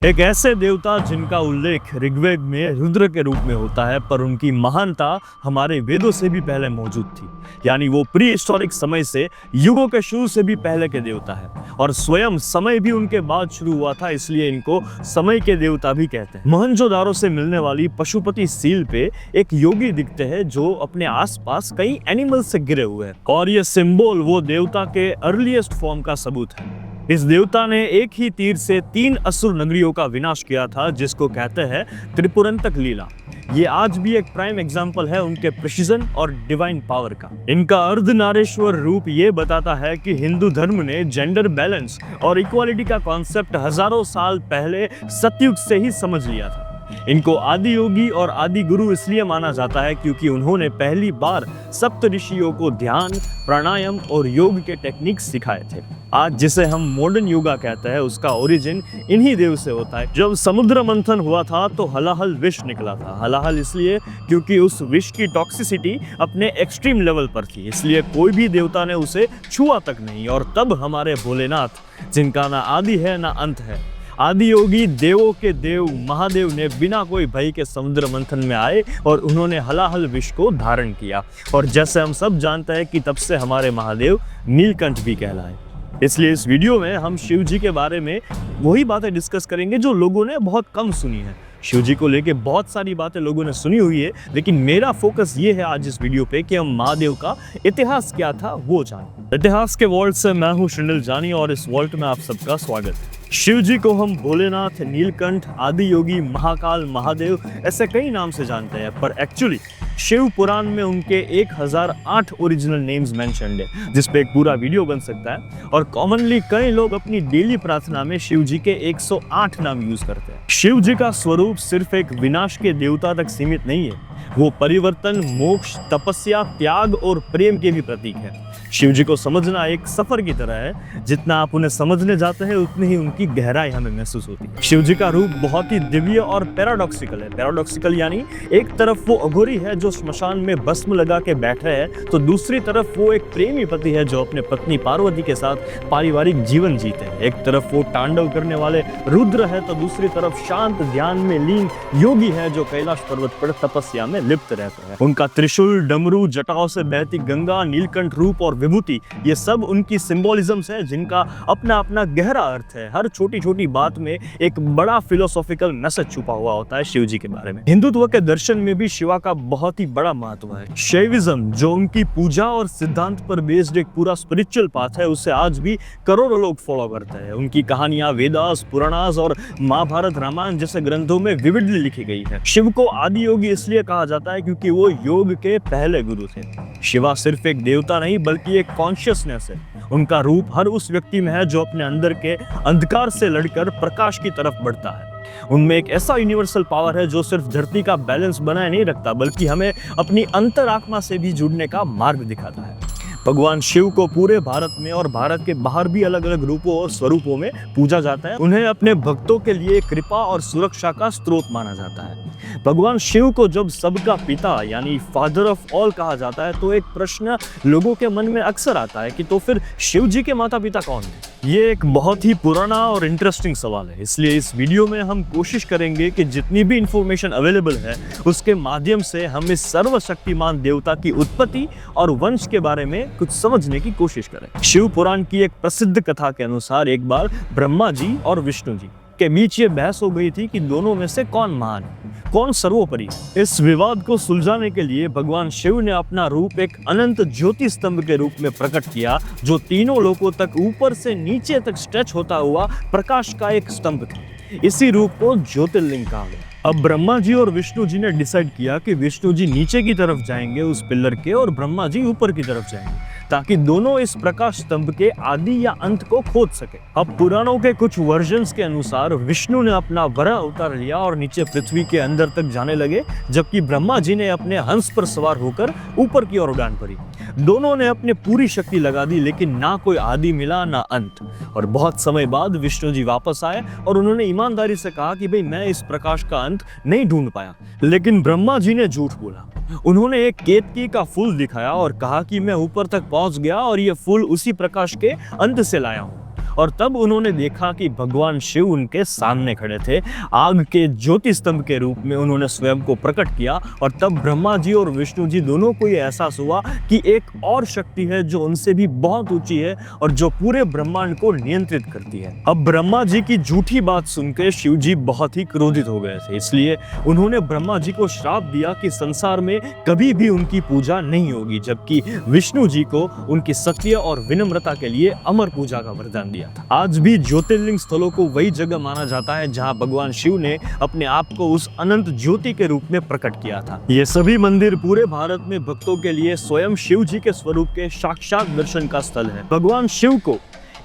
एक ऐसे देवता जिनका उल्लेख ऋग्वेद में रुद्र के रूप में होता है, पर उनकी महानता हमारे वेदों से भी पहले मौजूद थी। यानी वो प्री हिस्टोरिक समय से, युगों के शुरू से भी पहले के देवता है और स्वयं समय भी उनके बाद शुरू हुआ था, इसलिए इनको समय के देवता भी कहते हैं। मोहनजोदारो से मिलने वाली पशुपति सील पे एक योगी दिखते हैं जो अपने आसपास कई एनिमल से घिरे हुए हैं और ये सिंबल वो देवता के अर्लीस्ट फॉर्म का सबूत है। इस देवता ने एक ही तीर से 3 असुर नगरियों का विनाश किया था, जिसको कहते हैं त्रिपुरंतक लीला। ये आज भी एक प्राइम एग्जाम्पल है उनके प्रिसीजन और डिवाइन पावर का। इनका अर्धनारेश्वर रूप ये बताता है कि हिंदू धर्म ने जेंडर बैलेंस और इक्वालिटी का कॉन्सेप्ट हजारों साल पहले सतयुग से ही समझ लिया था। इनको आदि योगी और आदि गुरु इसलिए माना जाता है क्योंकि उन्होंने पहली बार सप्त ऋषियों को ध्यान, प्राणायाम और योग के टेक्निक सिखाए थे। आज जिसे हम मॉडर्न योगा कहते हैं, उसका ओरिजिन इन्हीं देव से होता है। जब समुद्र मंथन हुआ था तो हलाहल विष निकला था। हलाहल इसलिए क्योंकि उस विष की टॉक्सिसिटी अपने एक्सट्रीम लेवल पर थी, इसलिए कोई भी देवता ने उसे छुआ तक नहीं। और तब हमारे भोलेनाथ, जिनका ना आदि है ना अंत है, आदि योगी देवों के देव महादेव ने बिना कोई भय के समुद्र मंथन में आए और उन्होंने हलाहल विष को धारण किया। और जैसे हम सब जानते हैं कि तब से हमारे महादेव नीलकंठ भी कहलाए। इसलिए इस वीडियो में हम शिव जी के बारे में वही बातें डिस्कस करेंगे जो लोगों ने बहुत कम सुनी है। शिव जी को लेके बहुत सारी बातें लोगों ने सुनी हुई है, लेकिन मेरा फोकस ये है आज इस वीडियो पे कि हम महादेव का इतिहास क्या था वो जानें। इतिहास के वॉल्ट से मैं हूँ श्रीनिल जानी और इस वॉल्ट में आप सबका स्वागत है। शिव जी को हम भोलेनाथ, नीलकंठ, आदि योगी, महाकाल, महादेव ऐसे कई नाम से जानते हैं, पर एक्चुअली शिव पुराण में उनके 1008 ओरिजिनल नेम्स मेंशन्ड है, जिस पे एक पूरा वीडियो बन सकता है। और कॉमनली कई लोग अपनी डेली प्रार्थना में शिव जी के 108 नाम यूज करते हैं। शिव जी का स्वरूप सिर्फ एक विनाश के देवता तक सीमित नहीं है, वो परिवर्तन, मोक्ष, तपस्या, त्याग और प्रेम के भी प्रतीक है। शिव जी को समझना एक सफर की तरह है, जितना आप उन्हें समझने जाते हैं उतनी ही उनकी गहराई हमें महसूस होती है। शिव जी का रूप बहुत ही दिव्य और पैराडॉक्सिकल है। पैराडॉक्सिकल यानी एक तरफ वो अघोरी है जो श्मशान में भस्म लगा के बैठे है, तो दूसरी तरफ वो एक प्रेमी पति है जो अपने पत्नी पार्वती के साथ पारिवारिक जीवन जीते हैं। एक तरफ वो तांडव करने वाले रुद्र है, तो दूसरी तरफ शांत ध्यान में लीन योगी है जो कैलाश पर्वत पर तपस्या में लिप्त रहता है। उनका त्रिशूल, डमरू, जटाओं से बहती गंगा, नीलकंठ रूप और विभूति, ये सब उनकी सिंबोलिज्म्स है जिनका अपना अपना गहरा अर्थ है। हर छोटी छोटी बात में एक बड़ा फिलोसॉफिकल मैसेज छुपा हुआ होता है शिव जी के बारे में। हिंदुत्व के दर्शन में भी शिवा का बहुत ही बड़ा महत्व है। शैविज्म, जो उनकी पूजा और सिद्धांत पर बेस्ड एक पूरा स्पिरिचुअल पाथ है, उसे आज भी करोड़ों लोग फॉलो करते हैं। उनकी कहानियां वेदास, पुराणास और महाभारत, रामायण जैसे ग्रंथों में विविडली लिखी गई है। शिव को आदि योगी इसलिए कहा जाता है क्योंकि वो योग के पहले गुरु थे। शिवा सिर्फ एक देवता नहीं बल्कि एक कॉन्शियसनेस है। उनका रूप हर उस व्यक्ति में है जो अपने अंदर के अंधकार से लड़कर प्रकाश की तरफ बढ़ता है। उनमें एक ऐसा यूनिवर्सल पावर है जो सिर्फ धरती का बैलेंस बनाए नहीं रखता, बल्कि हमें अपनी अंतरात्मा से भी जुड़ने का मार्ग दिखाता है। भगवान शिव को पूरे भारत में और भारत के बाहर भी अलग अलग रूपों और स्वरूपों में पूजा जाता है। उन्हें अपने भक्तों के लिए कृपा और सुरक्षा का स्रोत माना जाता है। भगवान शिव को जब सबका पिता यानी फादर ऑफ ऑल कहा जाता है, तो एक प्रश्न लोगों के मन में अक्सर आता है कि तो फिर शिव जी के माता पिता कौन है? ये एक बहुत ही पुराना और इंटरेस्टिंग सवाल है, इसलिए इस वीडियो में हम कोशिश करेंगे कि जितनी भी इंफॉर्मेशन अवेलेबल है उसके माध्यम से हम इस सर्वशक्तिमान देवता की उत्पत्ति और वंश के बारे में कुछ समझने की कोशिश करें। शिव पुराण की एक प्रसिद्ध कथा के अनुसार एक बार ब्रह्मा जी और विष्णु जी के बीच ये बहस हो गई थी कि दोनों में से कौन महान है, कौन सर्वोपरि। इस विवाद को सुलझाने के लिए भगवान शिव ने अपना रूप एक अनंत ज्योति स्तंभ के रूप में प्रकट किया, जो तीनों लोकों तक ऊपर से नीचे तक स्ट्रेच होता हुआ प्रकाश का एक स्तंभ था। इसी रूप को ज्योतिर्लिंग कहा गया। अब ब्रह्मा जी और विष्णु जी ने डिसाइड किया कि विष्णु जी नीचे की तरफ जाएंगे उस पिलर के, और ब्रह्मा जी ऊपर की तरफ जाएंगे, ताकि दोनों इस प्रकाश स्तंभ के आदि या अंत को खोज सके। अब पुराणों के कुछ वर्जन्स के अनुसार विष्णु ने अपना वराह अवतार लिया और नीचे पृथ्वी के अंदर तक जाने लगे, जबकि ब्रह्मा जी ने अपने हंस पर सवार होकर ऊपर की ओर उड़ान भरी। दोनों ने अपनी पूरी शक्ति लगा दी, लेकिन ना कोई आदि मिला ना अंत। और बहुत समय बाद विष्णु जी वापस आए और उन्होंने ईमानदारी से कहा कि भाई मैं इस प्रकाश का अंत नहीं ढूंढ पाया। लेकिन ब्रह्मा जी ने झूठ बोला। उन्होंने एक केतकी का फूल दिखाया और कहा कि मैं ऊपर तक पहुंच गया और ये फूल उसी प्रकाश के अंत से लाया हूं। और तब उन्होंने देखा कि भगवान शिव उनके सामने खड़े थे। आग के ज्योति स्तंभ के रूप में उन्होंने स्वयं को प्रकट किया और तब ब्रह्मा जी और विष्णु जी दोनों को ये एहसास हुआ कि एक और शक्ति है जो उनसे भी बहुत ऊंची है और जो पूरे ब्रह्मांड को नियंत्रित करती है। अब ब्रह्मा जी की झूठी बात सुनकर शिव जी बहुत ही क्रोधित हो गए थे, इसलिए उन्होंने ब्रह्मा जी को श्राप दिया कि संसार में कभी भी उनकी पूजा नहीं होगी, जबकि विष्णु जी को उनकी सत्य और विनम्रता के लिए अमर पूजा का वरदान दिया था। आज भी ज्योतिर्लिंग स्थलों को वही जगह माना जाता है जहां भगवान शिव ने अपने आप को उस अनंत ज्योति के रूप में प्रकट किया था। ये सभी मंदिर पूरे भारत में भक्तों के लिए स्वयं शिव जी के स्वरूप के साक्षात दर्शन का स्थल है। भगवान शिव को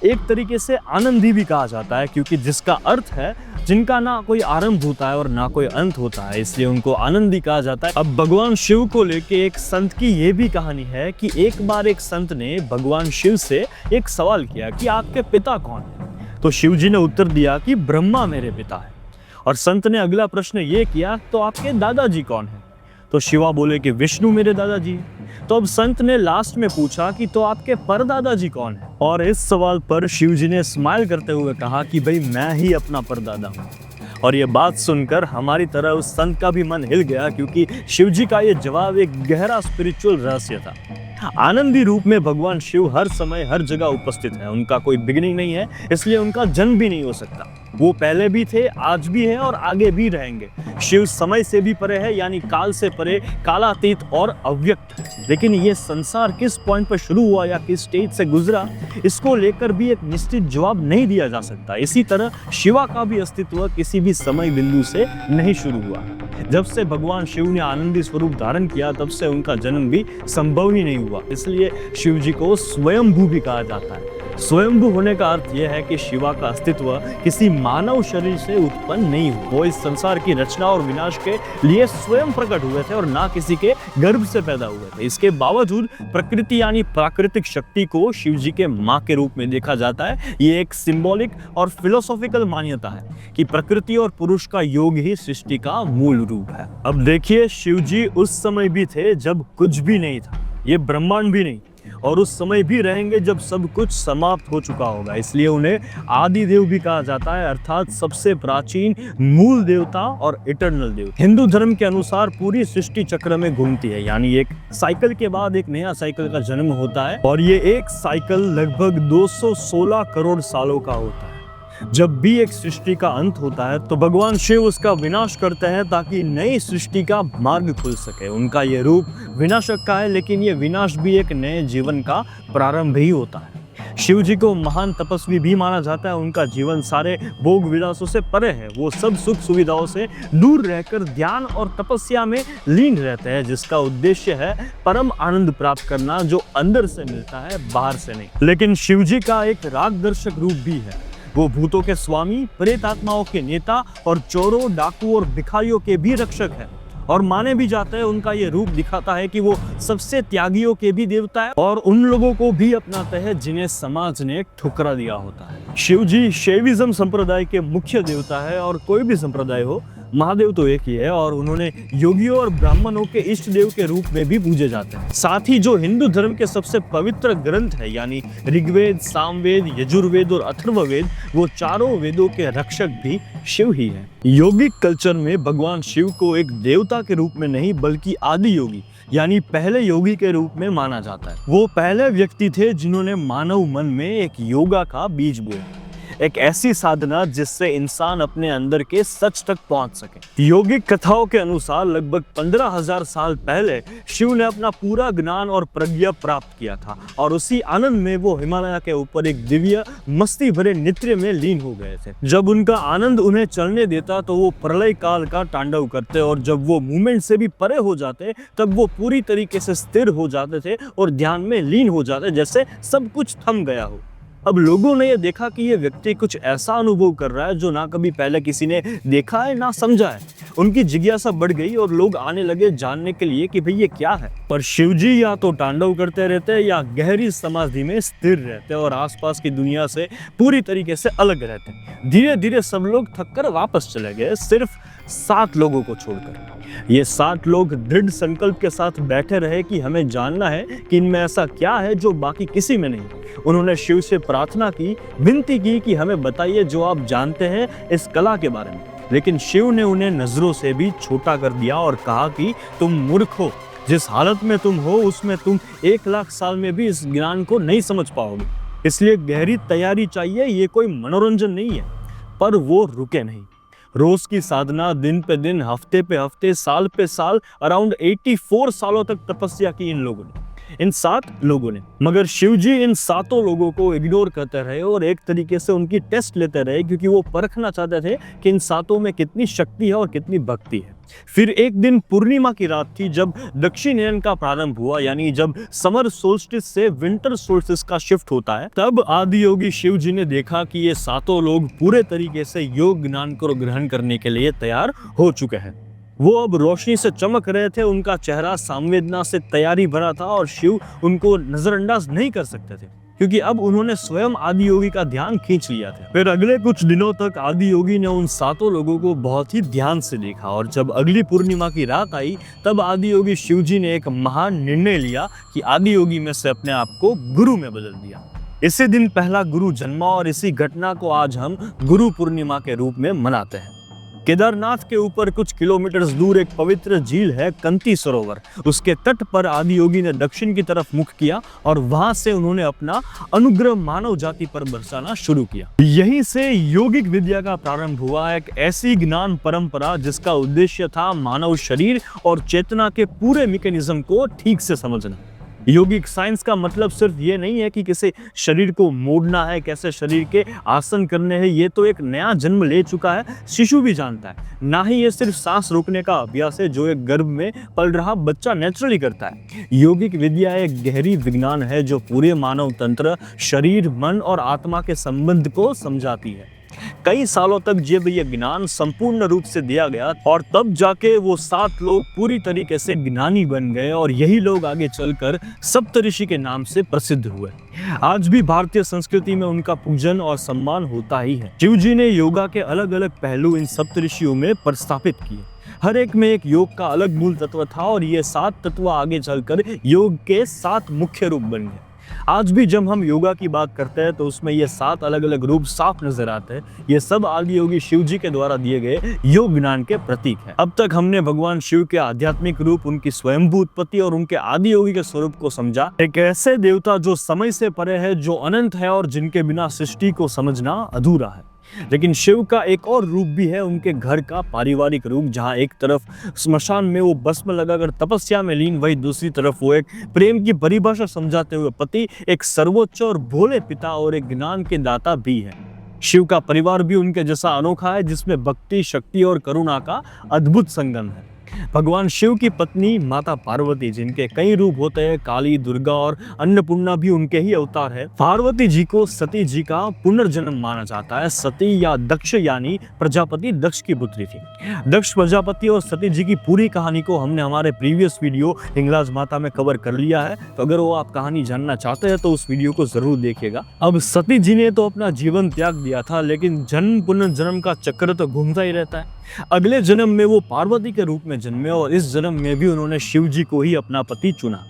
एक तरीके से आनंदी भी कहा जाता है, क्योंकि जिसका अर्थ है जिनका ना कोई आरंभ होता है और ना कोई अंत होता है, इसलिए उनको आनंदी कहा जाता है। अब भगवान शिव को लेके एक संत की ये भी कहानी है कि एक बार एक संत ने भगवान शिव से एक सवाल किया कि आपके पिता कौन है? तो शिव जी ने उत्तर दिया कि ब्रह्मा मेरे पिता है। और संत ने अगला प्रश्न ये किया, तो आपके दादाजी कौन है? तो शिवा बोले कि विष्णु मेरे दादाजी। तो अब संत ने लास्ट में पूछा कि तो आपके परदादाजी कौन है? और इस सवाल पर शिव जी ने स्माइल करते हुए कहा कि भाई मैं ही अपना परदादा हूँ। और ये बात सुनकर हमारी तरह उस संत का भी मन हिल गया, क्योंकि शिव जी का ये जवाब एक गहरा स्पिरिचुअल रहस्य था। आनंदी रूप में भगवान शिव हर समय हर जगह उपस्थित है। उनका कोई बिगिनिंग नहीं है, इसलिए उनका जन्म भी नहीं हो सकता। वो पहले भी थे, आज भी है और आगे भी रहेंगे। शिव समय से भी परे है, यानी काल से परे, कालातीत और अव्यक्त है। लेकिन ये संसार किस पॉइंट पर शुरू हुआ या किस स्टेज से गुजरा, इसको लेकर भी एक निश्चित जवाब नहीं दिया जा सकता। इसी तरह शिवा का भी अस्तित्व किसी भी समय बिंदु से नहीं शुरू हुआ। जब से भगवान शिव ने आनंदी स्वरूप धारण किया, तब से उनका जन्म भी संभव ही नहीं हुआ। इसलिए शिव जी को स्वयंभू भी कहा जाता है। स्वयंभू होने का अर्थ यह है कि शिवा का अस्तित्व किसी मानव शरीर से उत्पन्न नहीं हुआ। वो इस संसार की रचना और विनाश के लिए स्वयं प्रकट हुए थे और ना किसी के गर्भ से पैदा हुए थे। इसके बावजूद प्रकृति यानी प्राकृतिक शक्ति को शिव जी के माँ के रूप में देखा जाता है। ये एक सिंबॉलिक और फिलोसॉफिकल मान्यता है कि प्रकृति और पुरुष का योग ही सृष्टि का मूल रूप है। अब देखिए, शिव जी उस समय भी थे जब कुछ भी नहीं था, ये ब्रह्मांड भी नहीं, और उस समय भी रहेंगे जब सब कुछ समाप्त हो चुका होगा। इसलिए उन्हें आदि देव भी कहा जाता है, अर्थात सबसे प्राचीन मूल देवता और इटर्नल देव। हिंदू धर्म के अनुसार पूरी सृष्टि चक्र में घूमती है, यानी एक साइकिल के बाद एक नया साइकिल का जन्म होता है और ये एक साइकिल लगभग 216 करोड़ सालों का होता है। जब भी एक सृष्टि का अंत होता है तो भगवान शिव उसका विनाश करते हैं ताकि नई सृष्टि का मार्ग खुल सके। उनका ये रूप विनाशक का है, लेकिन ये विनाश भी एक नए जीवन का प्रारंभ ही होता है। शिव जी को महान तपस्वी भी माना जाता है। उनका जीवन सारे भोग विलासों से परे है। वो सब सुख सुविधाओं से दूर रहकर ध्यान और तपस्या में लीन रहते हैं, जिसका उद्देश्य है परम आनंद प्राप्त करना, जो अंदर से मिलता है, बाहर से नहीं। लेकिन शिव जी का एक राग दर्शक रूप भी है। वो भूतों के स्वामी, प्रेत आत्माओं के नेता और चोरों, डाकू और भिखारियों के भी रक्षक है। और माने भी जाता है, उनका ये रूप दिखाता है कि वो सबसे त्यागियों के भी देवता है और उन लोगों को भी अपनाते हैं जिन्हें समाज ने ठुकरा दिया होता है। शिव जी शैविज्म संप्रदाय के मुख्य देवता है, और कोई भी संप्रदाय हो, महादेव तो एक ही है, और उन्होंने योगियों और ब्राह्मणों के इष्ट देव के रूप में भी पूजे जाते हैं। साथ ही जो हिंदू धर्म के सबसे पवित्र ग्रंथ है, यानी ऋग्वेद, सामवेद, यजुर्वेद और अथर्ववेद, वो चारों वेदों के रक्षक भी शिव ही है। योगिक कल्चर में भगवान शिव को एक देवता के रूप में नहीं, बल्कि आदि योगी यानी पहले योगी के रूप में माना जाता है। वो पहले व्यक्ति थे जिन्होंने मानव मन में एक योगा का बीज बोया, एक ऐसी साधना जिससे इंसान अपने अंदर के सच तक पहुंच सके। योगिक कथाओं के अनुसार लगभग 15,000 साल पहले शिव ने अपना पूरा ज्ञान और प्रज्ञा प्राप्त किया था, और उसी आनंद में वो हिमालय के ऊपर एक दिव्य मस्ती भरे नृत्य में लीन हो गए थे। जब उनका आनंद उन्हें चलने देता तो वो प्रलय काल का तांडव करते, और जब वो मूवमेंट से भी परे हो जाते तब वो पूरी तरीके से स्थिर हो जाते थे और ध्यान में लीन हो जाते, जैसे सब कुछ थम गया हो। अब लोगों ने ये देखा कि ये व्यक्ति कुछ ऐसा अनुभव कर रहा है जो ना कभी पहले किसी ने देखा है ना समझा है। उनकी जिज्ञासा बढ़ गई और लोग आने लगे जानने के लिए कि भाई ये क्या है। पर शिवजी या तो तांडव करते रहते या गहरी समाधि में स्थिर रहते और आसपास की दुनिया से पूरी तरीके से अलग रहते। धीरे धीरे सब लोग थक कर वापस चले गए। सिर्फ 7 लोगों को छोड़कर। ये 7 लोग दृढ़ संकल्प के साथ बैठे रहे कि हमें जानना है कि इनमें ऐसा क्या है जो बाकी किसी में नहीं। उन्होंने शिव से प्रार्थना की, विनती की कि हमें बताइए जो आप जानते हैं इस कला के बारे में। लेकिन शिव ने उन्हें नजरों से भी छोटा कर दिया और कहा कि तुम मूर्ख हो, जिस हालत में तुम हो उसमें तुम 1 लाख साल में भी इस ज्ञान को नहीं समझ पाओगे। इसलिए गहरी तैयारी चाहिए, ये कोई मनोरंजन नहीं है। पर वो रुके नहीं। रोज की साधना, दिन पे दिन, हफ्ते पे हफ्ते, साल पे साल, अराउंड 84 सालों तक तपस्या की इन लोगों ने, इन 7 लोगों ने। मगर शिवजी इन 7 लोगों को इग्नोर करते रहे और एक तरीके से उनकी टेस्ट लेते रहे, क्योंकि वो परखना चाहते थे कि इन 7 में कितनी शक्ति है और कितनी भक्ति है। फिर एक दिन पूर्णिमा की रात थी, जब दक्षिणायन का प्रारंभ हुआ, यानी जब समर सोल्स्टिस से विंटर सोल्स्टिस का शिफ्ट होता है। तब आदि योगी शिव जी ने देखा कि ये 7 लोग पूरे तरीके से योग ज्ञान को ग्रहण करने के लिए तैयार हो चुके हैं। वो अब रोशनी से चमक रहे थे, उनका चेहरा संवेदना से तैयारी भरा था और शिव उनको नजरअंदाज नहीं कर सकते थे, क्योंकि अब उन्होंने स्वयं आदि योगी का ध्यान खींच लिया था। फिर अगले कुछ दिनों तक आदि योगी ने उन 7 लोगों को बहुत ही ध्यान से देखा, और जब अगली पूर्णिमा की रात आई तब आदि योगी शिव जी ने एक महान निर्णय लिया कि आदि योगी में से अपने आप को गुरु में बदल दिया। इसी दिन पहला गुरु जन्मा और इसी घटना को आज हम गुरु पूर्णिमा के रूप में मनाते हैं। केदारनाथ के ऊपर कुछ किलोमीटर दूर एक पवित्र झील है, कंती सरोवर। उसके तट पर आदि योगी ने दक्षिण की तरफ मुख किया और वहां से उन्होंने अपना अनुग्रह मानव जाति पर बरसाना शुरू किया। यहीं से योगिक विद्या का प्रारंभ हुआ, एक ऐसी ज्ञान परंपरा जिसका उद्देश्य था मानव शरीर और चेतना के पूरे मैकेनिज्म को ठीक से समझना। योगिक साइंस का मतलब सिर्फ ये नहीं है कि किसी शरीर को मोड़ना है, कैसे शरीर के आसन करने हैं, ये तो एक नया जन्म ले चुका है शिशु भी जानता है। ना ही ये सिर्फ सांस रोकने का अभ्यास है जो एक गर्भ में पल रहा बच्चा नेचुरली करता है। योगिक विद्या एक गहरी विज्ञान है जो पूरे मानव तंत्र, शरीर, मन और आत्मा के संबंध को समझाती है। कई सालों तक जब ये ज्ञान संपूर्ण रूप से दिया गया और तब जाके वो 7 लोग पूरी तरीके से ज्ञानी बन गए, और यही लोग आगे चलकर सप्तऋषि के नाम से प्रसिद्ध हुए। आज भी भारतीय संस्कृति में उनका पूजन और सम्मान होता ही है। शिव जी ने योगा के अलग अलग पहलू इन सप्तऋषियों में प्रस्थापित किए। हर एक में एक योग का अलग मूल तत्व था और ये 7 तत्व आगे चलकर योग के 7 मुख्य रूप बन गए। आज भी जब हम योगा की बात करते हैं तो उसमें ये 7 अलग अलग रूप साफ नजर आते हैं। ये सब आदि योगी शिव जी के द्वारा दिए गए योग ज्ञान के प्रतीक है। अब तक हमने भगवान शिव के आध्यात्मिक रूप, उनकी स्वयंभू उत्पत्ति और उनके आदि योगी के स्वरूप को समझा। एक ऐसे देवता जो समय से परे है, जो अनंत है और जिनके बिना सृष्टि को समझना अधूरा है। लेकिन शिव का एक और रूप भी है, उनके घर का पारिवारिक रूप, जहाँ एक तरफ स्मशान में वो भस्म लगाकर तपस्या में लीन, वही दूसरी तरफ वो एक प्रेम की परिभाषा समझाते हुए पति, एक सर्वोच्च और भोले पिता और एक ज्ञान के दाता भी है। शिव का परिवार भी उनके जैसा अनोखा है, जिसमें भक्ति, शक्ति और करुणा का अद्भुत संगम है। भगवान शिव की पत्नी माता पार्वती, जिनके कई रूप होते हैं, काली, दुर्गा और अन्नपूर्णा भी उनके ही अवतार है। पार्वती जी को सती जी का पुनर्जन्म माना जाता है। सती या दक्ष यानी प्रजापति दक्ष की पुत्री थी। दक्ष प्रजापति और सती जी की पूरी कहानी को हमने हमारे प्रीवियस वीडियो हिंगलाज माता में कवर कर लिया है, तो अगर वो आप कहानी जानना चाहते हैं तो उस वीडियो को जरूर देखिएगा। अब सती जी ने तो अपना जीवन त्याग दिया था, लेकिन जन्म पुनर्जन्म का चक्र तो घूमता ही रहता है। अगले जन्म में वो पार्वती के रूप में जन्मे और इस जन्म में भी उन्होंने शिव जी को ही अपना पति चुना।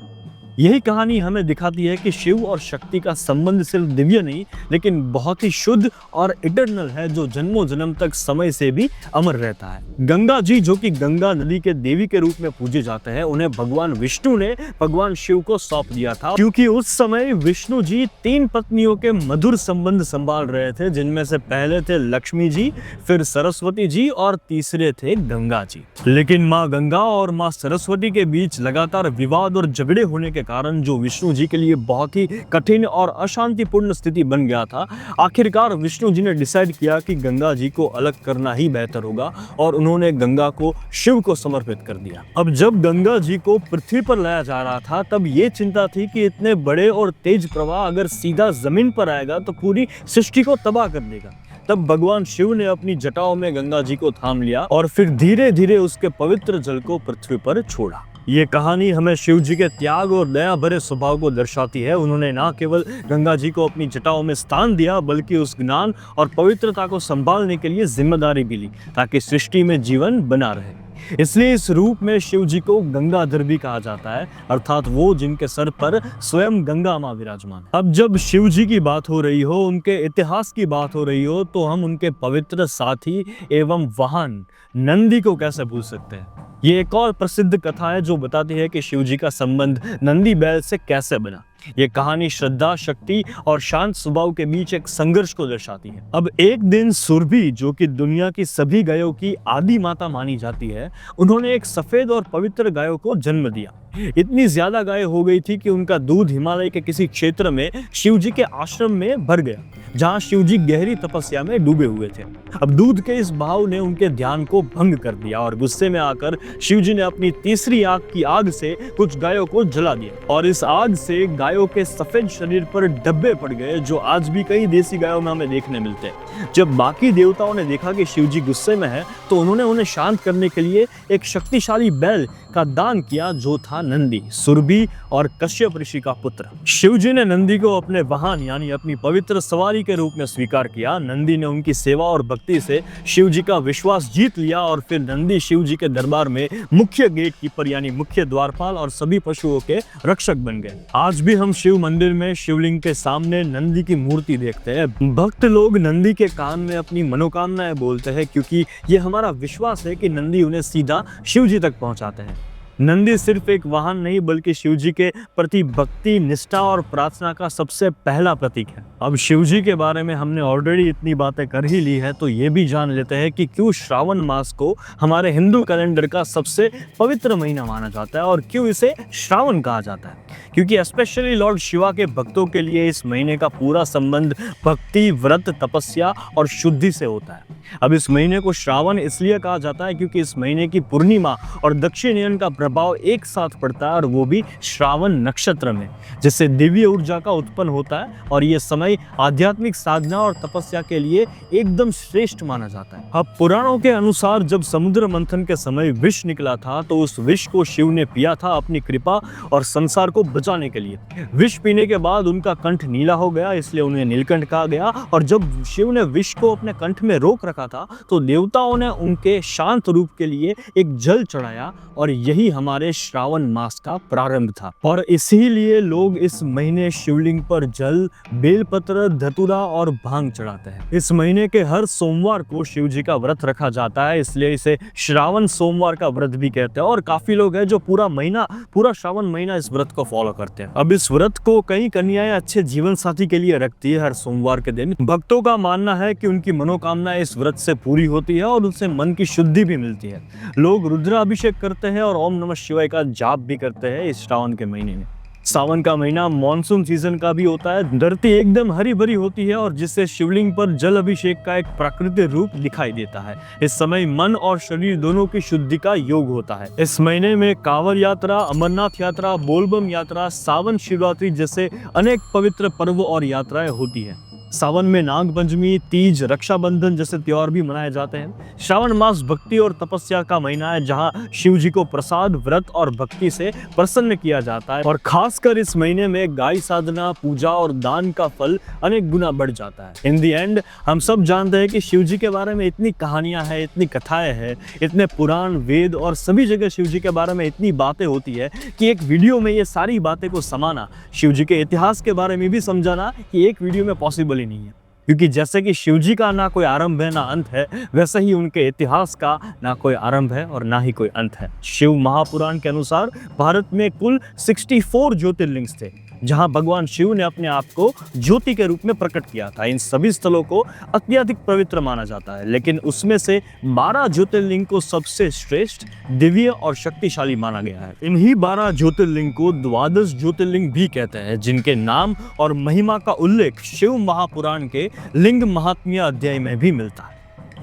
यही कहानी हमें दिखाती है कि शिव और शक्ति का संबंध सिर्फ दिव्य नहीं, लेकिन बहुत ही शुद्ध और इटर्नल है, जो जन्मों जन्म तक समय से भी अमर रहता है। गंगा जी, जो कि गंगा नदी के देवी के रूप में पूजे जाते हैं, उन्हें भगवान विष्णु ने भगवान शिव को सौंप दिया था, क्योंकि उस समय विष्णु जी 3 पत्नियों के मधुर संबंध संभाल रहे थे, जिनमें से पहले थे लक्ष्मी जी, फिर सरस्वती जी और तीसरे थे गंगा जी। लेकिन माँ गंगा और माँ सरस्वती के बीच लगातार विवाद और झगड़े होने के कारण, जो विष्णु जी के लिए बहुत ही कठिन और अशांतिपूर्ण स्थिति बन गया था, आखिरकार विष्णु जी ने डिसाइड किया कि गंगा जी को अलग करना ही बेहतर होगा और उन्होंने गंगा को शिव को समर्पित कर दिया। अब जब गंगा जी को पृथ्वी पर लाया जा रहा था, तब ये चिंता थी कि इतने बड़े और तेज प्रवाह अगर सीधा जमीन पर आएगा तो पूरी सृष्टि को तबाह कर देगा। तब भगवान शिव ने अपनी जटाओं में गंगा जी को थाम लिया और फिर धीरे धीरे उसके पवित्र जल को पृथ्वी पर छोड़ा। ये कहानी हमें शिव जी के त्याग और दया भरे स्वभाव को दर्शाती है। उन्होंने न केवल गंगा जी को अपनी जटाओं में स्थान दिया, बल्कि उस ज्ञान और पवित्रता को संभालने के लिए जिम्मेदारी भी ली, ताकि सृष्टि में जीवन बना रहे। इसलिए इस रूप में शिव जी को गंगाधर भी कहा जाता है, अर्थात वो जिनके सर पर स्वयं गंगा मां विराजमान है। अब जब शिव जी की बात हो रही हो, उनके इतिहास की बात हो रही हो, तो हम उनके पवित्र साथी एवं वाहन नंदी को कैसे भूल सकते हैं। ये एक और प्रसिद्ध कथा है जो बताती है कि शिव जी का संबंध नंदी बैल से कैसे बना। ये कहानी श्रद्धा, शक्ति और शांत स्वभाव के बीच एक संघर्ष को दर्शाती है। अब एक दिन सुरभि, जो कि दुनिया की सभी गायों की आदि माता मानी जाती है, उन्होंने एक सफेद और पवित्र गायों को जन्म दिया। इतनी ज्यादा गाय हो गई थी कि उनका दूध हिमालय के किसी क्षेत्र में शिव जी के आश्रम में भर गया, जहां शिव जी गहरी तपस्या में डूबे हुए थे। अब दूध के इस बहाव ने उनके ध्यान को भंग कर दिया और गुस्से में आकर शिव जी ने अपनी तीसरी आंख की आग से कुछ गायों को जला दिया, और इस आग से गायों के सफेद शरीर पर धब्बे पड़ गए, जो आज भी कई देसी गायों में हमें देखने मिलते हैं। जब बाकी देवताओं ने देखा कि शिव जी गुस्से में है, तो उन्होंने उन्हें शांत करने के लिए एक शक्तिशाली बैल का दान किया, जो था नंदी, सुरभि और कश्यप ऋषि का पुत्र। शिव जी ने नंदी को अपने वाहन यानी अपनी पवित्र सवारी के रूप में स्वीकार किया। नंदी ने उनकी सेवा और भक्ति से शिव जी का विश्वास जीत लिया, और फिर नंदी शिव जी के दरबार में मुख्य गेट कीपर यानी मुख्य द्वारपाल और सभी पशुओं के रक्षक बन गए। आज भी हम शिव मंदिर में शिवलिंग के सामने नंदी की मूर्ति देखते हैं। भक्त लोग नंदी के कान में अपनी मनोकामनाएं बोलते हैं, क्योंकि ये हमारा विश्वास है कि नंदी उन्हें सीधा शिव जी तक पहुंचाते हैं। नंदी सिर्फ एक वाहन नहीं, बल्कि शिव जी के प्रति भक्ति, निष्ठा और प्रार्थना का सबसे पहला प्रतीक है। अब शिव जी के बारे में हमने ऑलरेडी इतनी बातें कर ही ली है, तो ये भी जान लेते हैं कि क्यों श्रावण मास को हमारे हिंदू कैलेंडर का सबसे पवित्र महीना माना जाता है और क्यों इसे श्रावण कहा जाता है। क्योंकि स्पेशली लॉर्ड शिवा के भक्तों के लिए इस महीने का पूरा संबंध भक्ति, व्रत, तपस्या और शुद्धि से होता है। अब इस महीने को श्रावण इसलिए कहा जाता है क्योंकि इस महीने की पूर्णिमा और दक्षिणायन का प्रभाव एक साथ पड़ता है, और वो भी श्रावण नक्षत्र में, जिससे दिव्य ऊर्जा का उत्पन्न होता है, और ये समय आध्यात्मिक साधना और तपस्या के लिए एकदम श्रेष्ठ माना जाता है। अब पुराणों के अनुसार जब समुद्र मंथन के समय विष निकला था, तो उस विष को शिव ने पिया था अपनी कृपा और संसार को बचाने के लिए। विष पीने के बाद उनका कंठ नीला हो गया, इसलिए उन्हें नीलकंठ कहा गया। और जब शिव ने विष को अपने कंठ में रोक रखा था, तो देवताओं ने उनके शांत रूप के लिए एक जल चढ़ाया, और यही हमारे श्रावण मास का प्रारंभ था। और इसीलिए लोग इस महीने शिवलिंग पर जल, बेलपत्र, धतूरा और भांग चढ़ाते हैं। इस महीने के हर सोमवार को शिव जी का व्रत रखा जाता है, इसलिए इसे श्रावण सोमवार का व्रत भी कहते हैं। और काफी लोग हैं जो पूरा श्रावण महीना इस व्रत को फॉलो करते हैं। अब इस व्रत को कई कन्याएं अच्छे जीवन साथी के लिए रखती है हर सोमवार के दिन। भक्तों का मानना है कि उनकी मनोकामना इस व्रत से पूरी होती है और उनसे मन की शुद्धि भी मिलती है। लोग रुद्राभिषेक करते हैं और ओम नमः शिवाय का जाप भी करते हैं इस श्रावण के महीने में। सावन का महीना मॉनसून सीजन का भी होता है। धरती एकदम हरी भरी होती है, और जिससे शिवलिंग पर जल अभिषेक का एक प्राकृतिक रूप दिखाई देता है। इस समय मन और शरीर दोनों की शुद्धि का योग होता है। इस महीने में कांवड़ यात्रा, अमरनाथ यात्रा, बोलबम यात्रा, सावन शिवरात्रि जैसे अनेक पवित्र पर्व और यात्राएं होती है। सावन में नाग पंचमी, तीज, रक्षाबंधन जैसे त्योहार भी मनाए जाते हैं। श्रावण मास भक्ति और तपस्या का महीना है, जहां शिव जी को प्रसाद, व्रत और भक्ति से प्रसन्न किया जाता है। और खासकर इस महीने में गाय साधना, पूजा और दान का फल अनेक गुना बढ़ जाता है। इन दी एंड हम सब जानते हैं कि शिव जी के बारे में इतनी कहानियां हैं, इतनी कथाएं हैं, इतने पुराण, वेद और सभी जगह शिव जी के बारे में इतनी बातें होती है कि एक वीडियो में ये सारी बातें को समाना, शिव जी के इतिहास के बारे में भी समझाना, कि एक वीडियो में पॉसिबल नहीं है। क्योंकि जैसे कि शिव जी का ना कोई आरंभ है ना अंत है, वैसे ही उनके इतिहास का ना कोई आरंभ है और ना ही कोई अंत है। शिव महापुराण के अनुसार भारत में कुल 64 ज्योतिर्लिंग थे, जहां भगवान शिव ने अपने आप को ज्योति के रूप में प्रकट किया था। इन सभी स्थलों को अत्यधिक पवित्र माना जाता है, लेकिन उसमें से 12 ज्योतिर्लिंग को सबसे श्रेष्ठ, दिव्य और शक्तिशाली माना गया है। इन्हीं 12 ज्योतिर्लिंग को द्वादश ज्योतिर्लिंग भी कहते हैं, जिनके नाम और महिमा का उल्लेख शिव महापुराण के लिंग महात्म्य अध्याय में भी मिलता है।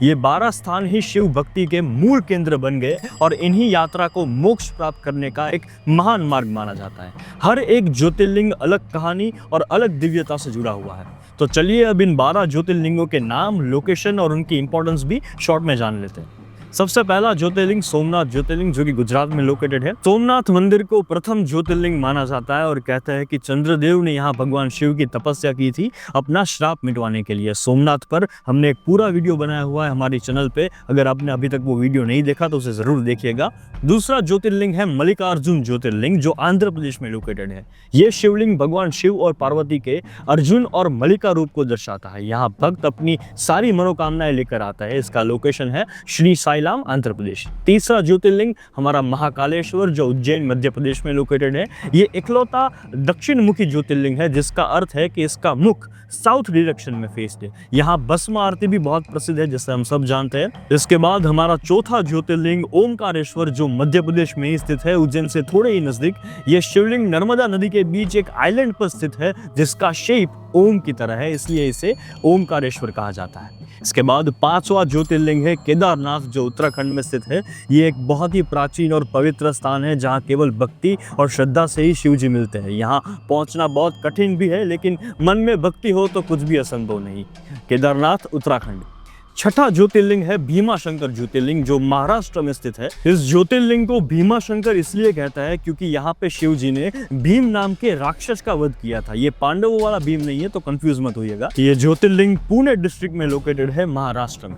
ये 12 स्थान ही शिव भक्ति के मूल केंद्र बन गए, और इन्हीं यात्रा को मोक्ष प्राप्त करने का एक महान मार्ग माना जाता है। हर एक ज्योतिर्लिंग अलग कहानी और अलग दिव्यता से जुड़ा हुआ है। तो चलिए अब इन 12 ज्योतिर्लिंगों के नाम, लोकेशन और उनकी इंपॉर्टेंस भी शॉर्ट में जान लेते हैं। सबसे पहला ज्योतिर्लिंग सोमनाथ ज्योतिर्लिंग जो कि गुजरात में लोकेटेड है। सोमनाथ मंदिर को प्रथम ज्योतिर्लिंग माना जाता है और कहते हैं कि चंद्रदेव ने यहाँ भगवान शिव की तपस्या की थी अपना श्राप मिटवाने के लिए। सोमनाथ पर हमने एक पूरा वीडियो बनाया हुआ है हमारे चैनल पे, अगर आपने अभी तक वो वीडियो नहीं देखा तो उसे जरूर देखिएगा। दूसरा ज्योतिर्लिंग है मल्लिकार्जुन ज्योतिर्लिंग जो आंध्र प्रदेश में लोकेटेड है। ये शिवलिंग भगवान शिव और पार्वती के अर्जुन और मल्लिका रूप को दर्शाता है। यहाँ भक्त अपनी सारी मनोकामनाएं लेकर आता है। इसका लोकेशन है श्री साईलाम आंध्र प्रदेश। तीसरा ज्योतिर्लिंग हमारा महाकालेश्वर जो उज्जैन मध्य प्रदेश में लोकेटेड है। ये इकलौता दक्षिण मुखी ज्योतिर्लिंग है जिसका अर्थ है कि इसका मुख साउथ डायरेक्शन में फेस्ड है। यहाँ भस्म आरती भी बहुत प्रसिद्ध है जिसे हम सब जानते हैं। इसके बाद हमारा चौथा ज्योतिर्लिंग ओमकारेश्वर जो मध्य प्रदेश में स्थित है, उज्जैन से थोड़े ही नजदीक। ये शिवलिंग नर्मदा नदी के बीच एक आइलैंड पर स्थित है जिसका शेप ओम की तरह है, इसलिए इसे ओमकारेश्वर कहा जाता है। इसके बाद पांचवा ज्योतिर्लिंग है केदारनाथ जो उत्तराखंड में स्थित है। ये एक बहुत ही प्राचीन और पवित्र स्थान है जहाँ केवल भक्ति और श्रद्धा से ही शिव जी मिलते हैं। यहाँ पहुँचना बहुत कठिन भी है, लेकिन मन में भक्ति हो तो कुछ भी असंभव नहीं। केदारनाथ उत्तराखंड। छठा ज्योतिर्लिंग है भीमाशंकर ज्योतिर्लिंग जो महाराष्ट्र में स्थित है। इस ज्योतिर्लिंग को भीमाशंकर इसलिए कहता है क्योंकि यहाँ पे शिव जी ने भीम नाम के राक्षस का वध किया था। ये पांडवों वाला भीम नहीं है, तो कंफ्यूज मत होइएगा। ये ज्योतिर्लिंग पुणे डिस्ट्रिक्ट में लोकेटेड है महाराष्ट्र में।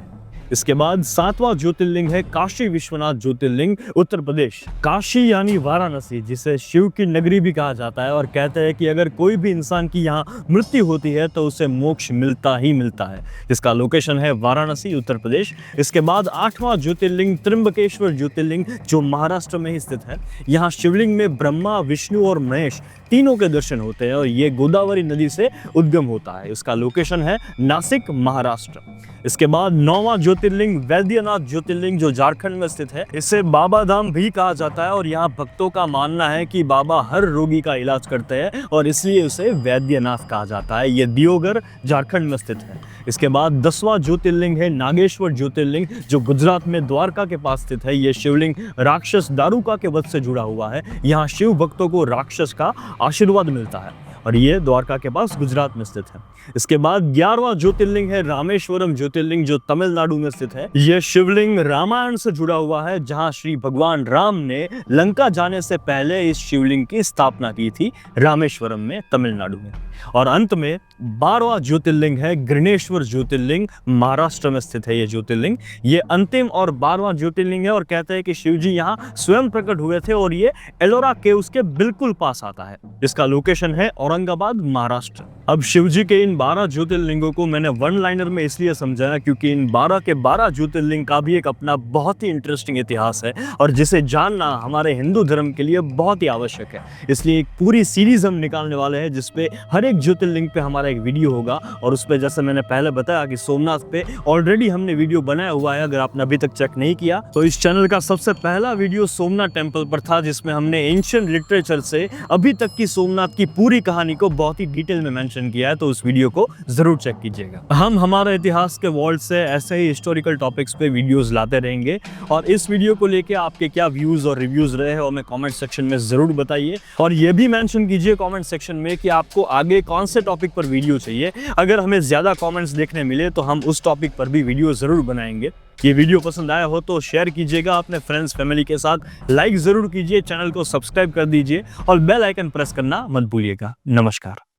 इसके बाद सातवां ज्योतिर्लिंग है काशी विश्वनाथ ज्योतिर्लिंग उत्तर प्रदेश। काशी यानी वाराणसी जिसे शिव की नगरी भी कहा जाता है और कहते हैं कि अगर कोई भी इंसान की यहाँ मृत्यु होती है तो उसे मोक्ष मिलता ही मिलता है। इसका लोकेशन है वाराणसी उत्तर प्रदेश। इसके बाद आठवां ज्योतिर्लिंग त्र्यंबकेश्वर ज्योतिर्लिंग जो महाराष्ट्र में ही स्थित है। यहाँ शिवलिंग में ब्रह्मा विष्णु और महेश तीनों के दर्शन होते हैं और ये गोदावरी नदी से उद्गम होता है। इसका लोकेशन है नासिक महाराष्ट्र। इसके बाद नौवां ज्योतिर्लिंग वैद्यनाथ ज्योतिर्लिंग जो झारखंड में स्थित है। इसे बाबा धाम भी कहा जाता है और यहाँ भक्तों का मानना है कि बाबा हर रोगी का इलाज करते हैं और इसलिए उसे वैद्यनाथ कहा जाता है। ये दियोघर झारखंड में स्थित है। इसके बाद 10वां ज्योतिर्लिंग है नागेश्वर ज्योतिर्लिंग जो गुजरात में द्वारका के पास स्थित है। ये शिवलिंग राक्षस दारुका के वध से जुड़ा हुआ है। यहाँ शिव भक्तों को राक्षस का आशीर्वाद मिलता है और ये द्वारका के पास गुजरात में स्थित है। इसके बाद 11वां ज्योतिर्लिंग है रामेश्वरम ज्योतिर्लिंग जो तमिलनाडु में स्थित है। यह शिवलिंग रामायण से जुड़ा हुआ है जहां श्री भगवान राम ने लंका जाने से पहले इस शिवलिंग की स्थापना की थी रामेश्वरम में तमिलनाडु में। और अंत में 12वां ज्योतिर्लिंग है गृणेश्वर ज्योतिर्लिंग महाराष्ट्र में स्थित है। ये ज्योतिर्लिंग ये अंतिम और 12वां ज्योतिर्लिंग है और कहते हैं कि शिव जी यहाँ स्वयं प्रकट हुए थे और ये एलोरा केव्स के बिल्कुल पास आता है। इसका लोकेशन है औरंगाबाद महाराष्ट्र। अब शिव जी के इन 12 ज्योतिर्लिंगों को मैंने वन लाइनर में इसलिए समझाया क्योंकि इन 12 के 12 ज्योतिर्लिंग का भी एक अपना बहुत ही इंटरेस्टिंग इतिहास है और जिसे जानना हमारे हिंदू धर्म के लिए बहुत ही आवश्यक है। इसलिए एक पूरी सीरीज हम निकालने वाले हैं जिसपे हर एक ज्योतिर्लिंग पे हमारा एक वीडियो होगा और उस पे जैसे मैंने पहले बताया कि सोमनाथ पे ऑलरेडी हमने वीडियो बनाया हुआ है। अगर आपने अभी तक चेक नहीं किया तो इस चैनल का सबसे पहला वीडियो सोमनाथ टेम्पल पर था जिसमें हमने एंशिएंट लिटरेचर से अभी तक की सोमनाथ की पूरी कहानी को बहुत ही डिटेल में मेंशन किया है, तो उस वीडियो को जरूर चेक कीजिएगा। हम हमारे इतिहास के वर्ल्ड से ऐसे ही हिस्टोरिकल टॉपिक्स पे वीडियोस लाते रहेंगे और इस वीडियो को लेके आपके क्या व्यूज और रिव्यूज रहे और हमें कमेंट सेक्शन में जरूर बताइए और ये भी मेंशन कीजिए कमेंट सेक्शन में कि आपको आगे कौन से टॉपिक पर वीडियो चाहिए। अगर हमें ज्यादा कमेंट्स देखने मिले तो हम उस टॉपिक पर भी वीडियो जरूर बनाएंगे। ये वीडियो पसंद आया हो तो शेयर कीजिएगा अपने फ्रेंड्स फैमिली के साथ, लाइक जरूर कीजिए, चैनल को सब्सक्राइब कर दीजिए और बेल आइकन प्रेस करना मत भूलिएगा। नमस्कार।